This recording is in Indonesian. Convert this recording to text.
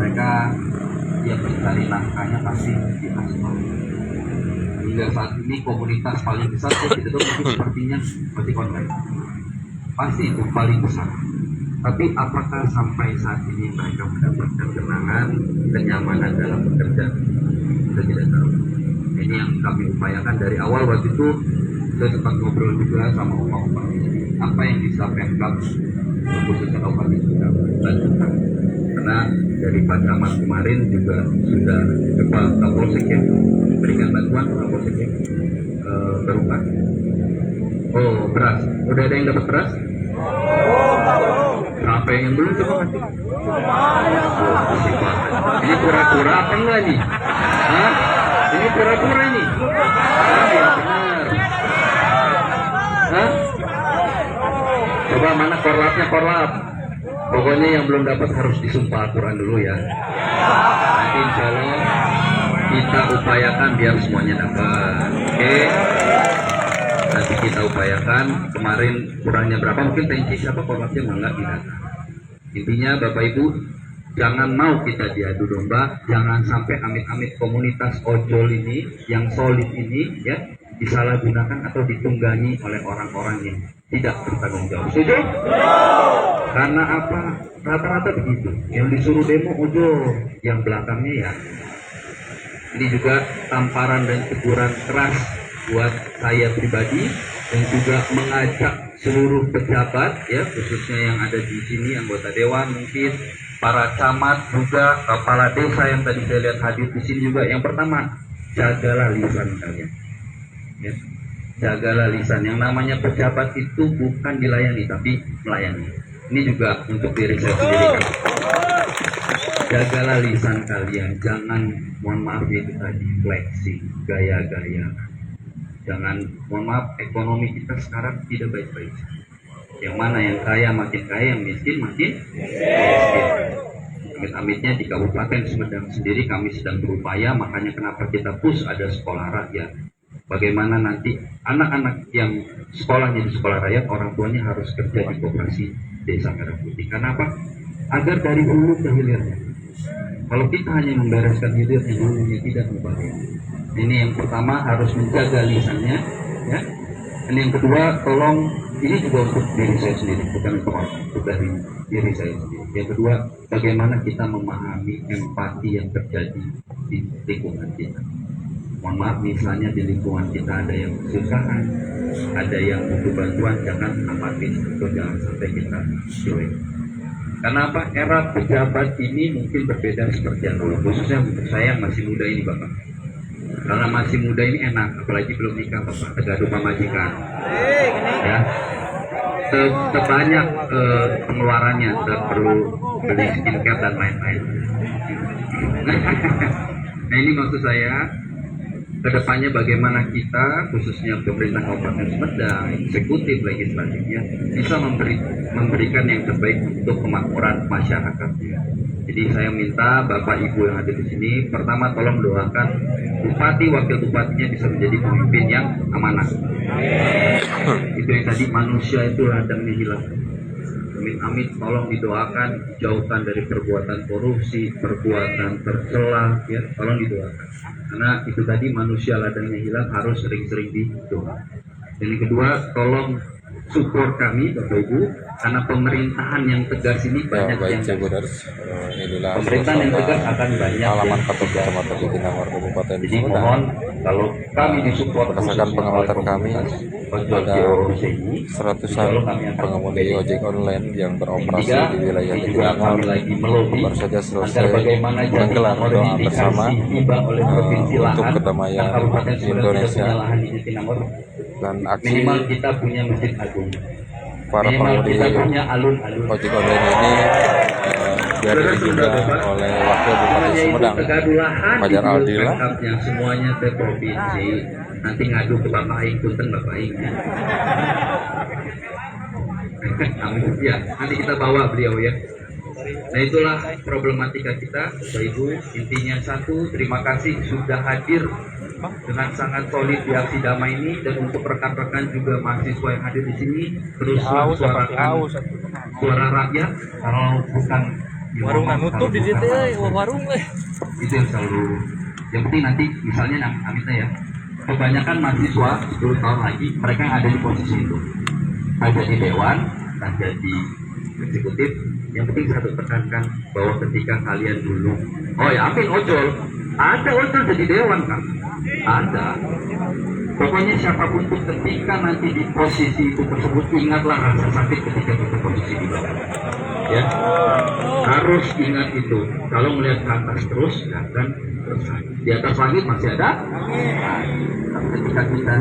mereka yang mencari nafkahnya pasti di aspal. Hingga saat ini komunitas paling besar itu mungkin sepertinya ojek online. Pasti itu paling besar. Tapi apakah sampai saat ini mereka mendapatkan kenangan, kenyamanan dalam bekerja? Kita tidak tahu. Ini yang kami upayakan dari awal. Waktu itu saya sempat ngobrol juga sama opa-opa. Apa yang bisa Pemkab khususnya Kabupaten juga lakukan? Karena dari Pak Camat kemarin juga sudah Kepala Kapolsek ya memberikan bantuan Kapolsek ya, berupa beras. Udah ada yang dapat beras? Apa yang belum coba kasih? Ini pura-pura apa enggak nih? Hah? Ini pura-pura nih? Ya benar. Hah? Coba mana korlapnya, korlap? Pokoknya yang belum dapat harus disumpah Al-Quran dulu ya. Nanti insya Allah kita upayakan biar semuanya dapat. Oke? Nanti kita upayakan. Kemarin kurangnya berapa? Mungkin tensi siapa korlapnya enggak tidak. Intinya Bapak Ibu, jangan mau kita diadu domba. Jangan sampai amit-amit komunitas ojol ini yang solid ini ya disalahgunakan atau ditunggangi oleh orang-orang yang tidak bertanggung jawab. Setuju? Karena apa? Rata-rata begitu. Yang disuruh demo ojol, yang belakangnya ya. Ini juga tamparan dan teguran keras buat saya pribadi dan juga mengajak seluruh pejabat ya, khususnya yang ada di sini, anggota dewan mungkin, para camat juga, kepala desa yang tadi saya lihat hadir di sini juga. Yang pertama, jagalah lisan kalian. Ya. Jagalah lisan. Yang namanya pejabat itu bukan dilayani tapi melayani. Ini juga untuk diri saya sendiri kan. Jagalah lisan kalian. Jangan, mohon maaf itu tadi, flexing, gaya-gaya. Jangan, mohon maaf, ekonomi kita sekarang tidak baik-baik. Yang mana yang kaya makin kaya, yang miskin makin miskin. Amit-amitnya di Kabupaten Sumedang sendiri kami sedang berupaya, makanya kenapa kita push ada sekolah rakyat. Bagaimana nanti anak-anak yang sekolahnya di sekolah rakyat, orang tuanya harus kerja di koperasi Desa Merah Putih. Kenapa? Agar dari hulu ke hilirnya. Kalau kita hanya membereskan hilirnya, hulunya tidak membangun. Ini yang pertama, harus menjaga lisannya, ya. Dan yang kedua, tolong, ini juga untuk diri saya sendiri, bukan untuk dari diri saya sendiri. Yang kedua, bagaimana kita memahami empati yang terjadi di lingkungan kita. Mohon maaf, misalnya di lingkungan kita ada yang kesusahan, ada yang butuh bantuan, jangan apatis atau jangan sampai kita cuek. Karena apa? Era pejabat ini mungkin berbeda seperti yang dulu, khususnya untuk saya yang masih muda ini Bapak. Karena masih muda ini enak, apalagi belum nikah Bapak, tergaduh majikan. Ya, terbanyak pengeluarannya, perlu beli skincare dan lain-lain. Nah ini maksud saya, kedepannya bagaimana kita, khususnya pemerintah Kabupaten Sumedang, eksekutif, legislatifnya, bisa memberikan yang terbaik untuk kemakmuran masyarakatnya. Jadi saya minta Bapak Ibu yang ada di sini, pertama tolong doakan bupati, wakil bupatinya bisa menjadi pemimpin yang amanah. Itu yang tadi, manusia itu ladangnya hilang. Amit-amit tolong didoakan, jauhkan dari perbuatan korupsi, perbuatan tercela, ya tolong didoakan. Karena itu tadi, manusia ladangnya hilang, harus sering-sering didoakan. Dan yang kedua, tolong support kami Bapak Ibu, karena pemerintahan yang tegas ini banyak yang pemerintahan yang tegas akan banyak alamat kantor kecamatan di Tinamor Kabupaten Jadi mohon kalau kami disupport berdasarkan pengamatan kami ada seratusan pengemudi ojek online yang beroperasi di wilayah Tinamor baru saja selesai menggelar doa bersama untuk kedamaian Indonesia dan aksi kita punya masjid agung. para pengemudi ojek online ini dihadiri juga oleh Wakil Bupati Sumedang Fajar Aldila. Yang semuanya terprovinsi, nanti ngadu ke Bapak Aing, Punten Bapak Aing. Ya, nanti kita bawa beliau ya. Nah itulah problematika kita Bapak Ibu. Intinya satu, terima kasih sudah hadir dengan sangat solid di aksi damai ini, dan untuk rekan-rekan juga mahasiswa yang hadir di sini terus suarakan suara rakyat. Kalau bukan Warung nutup di situ, warung itu yang selalu, yang penting nanti misalnya Amita ya, kebanyakan mahasiswa 10 tahun lagi mereka yang ada di posisi itu, entah jadi dewan, entah jadi eksekutif. Yang penting satu tekankan bahwa ketika kalian dulu, oh ya Amin ojol, ada ojol jadi dewan kan, ada. Pokoknya siapapun itu ketika nanti di posisi itu tersebut, ingatlah rasa sakit ketika itu posisi di bawah. Ya, harus ingat itu. Kalau melihat ke atas terus, akan terus di atas langit masih ada. Ketika kita